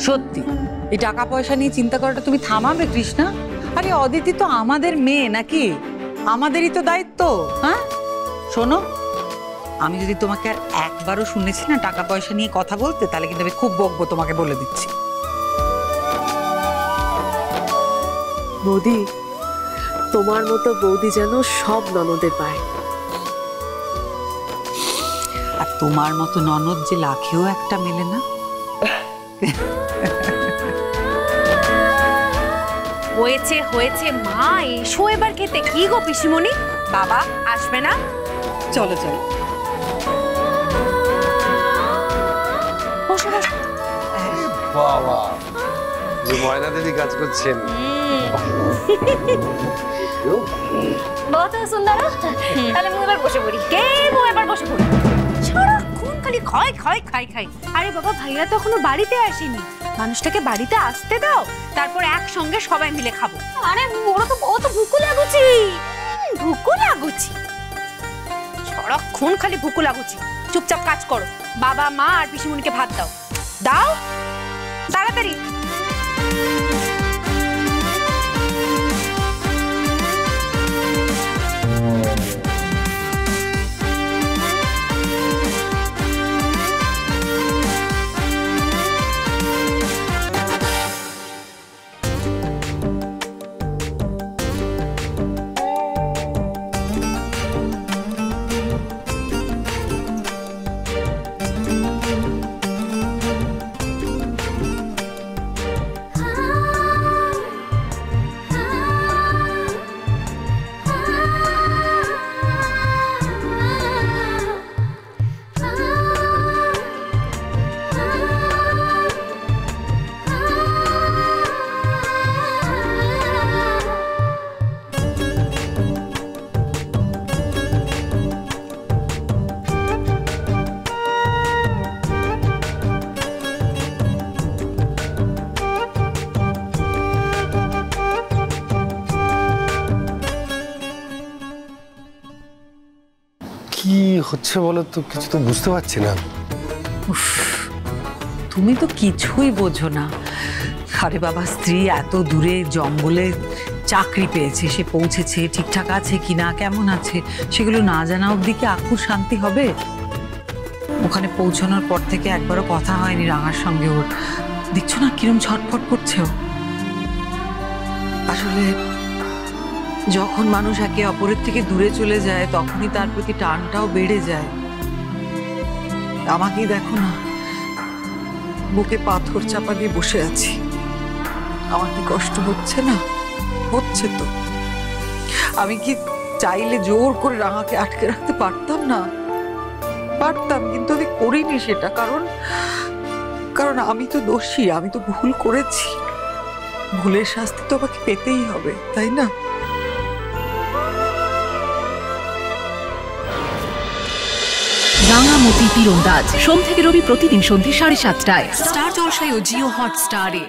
সত্যি এই টাকা পয়সা নিয়ে চিন্তা করাটা তুমি থামাবে কৃষ্ণা? আরে অদিতি তো আমাদের মেয়ে নাকি, আমাদেরই তো দায়িত্ব। হ্যাঁ শোনো, আমি যদি তোমাকে আর একবারও শুনেছি না টাকা পয়সা নিয়ে কথা বলতে, তাহলে কিন্তু আমি খুব বকবো, তোমাকে বলে দিচ্ছি। বৌদি, তোমার মতো বৌদি যেন সব ননদের পায়। আর তোমার মতো ননদ যে লাখেও একটা মেলে না। হয়েছে হয়েছে মা, এসো এবার খেতে। কি গো পিসিমণি, বাবা আসবে না? চলো চলো বসো বসো। বাবা, যে ময়না দিদি কাজ করছেন। বহুত সুন্দর। তাহলে মু এবার বসে পড়ি। কে মু এবার বসে পড়ি? সারাক্ষণ খালি খাই খাই খাই খাই। আরে বাবা, ভাইয়া তো এখনো বাড়িতে আসেনি, মানুষটাকে বাড়িতে আসতে দাও, তারপর একসঙ্গে সবাই মিলে খাবো। আরে মোর তো বহুত ভুকু লাগুছি, ভুকু লাগুছি, সারাক্ষণ খালি ভুকু লাগুছি। চুপচাপ কাজ করো, বাবা মা আর পিসিমণিকে ভাত দাও, দাও তাড়াতাড়ি। কি হচ্ছে বলো তো, কিছু তো বুঝতে পারছি না। তুমি তো কিছুই বোঝো না। আরে বাবা, স্ত্রী এত দূরে জঙ্গলে চাকরি পেয়েছে, সে পৌঁছেছে, ঠিকঠাক আছে কিনা, কেমন আছে, সেগুলো না জানা অবধি কি আকুর শান্তি হবে? ওখানে পৌঁছানোর পর থেকে একবারও কথা হয়নি রাঙার সঙ্গে ওর। দেখছো না কিরম ছটফট করছে ও। আসলে যখন মানুষ একে অপরের থেকে দূরে চলে যায়, তখনই তার প্রতি টানটাও বেড়ে যায়। আমাকেই দেখো না, বুকে পাথর চাপা দিয়ে বসে আছি। আমার কি কষ্ট হচ্ছে না? হচ্ছে তো। আমি কি চাইলে জোর করে রাঙাকে আটকে রাখতে পারতাম না? পারতাম, কিন্তু আমি করিনি সেটা। কারণ আমি তো দোষী, আমি তো ভুল করেছি। ভুলের শাস্তি তো আমাকে পেতেই হবে, তাই না? রাঙামতি তীরন্দাজ সোম থেকে রবি প্রতিদিন সন্ধ্যে 7:30টায় স্টার জলসায় ও জিও হটস্টারে।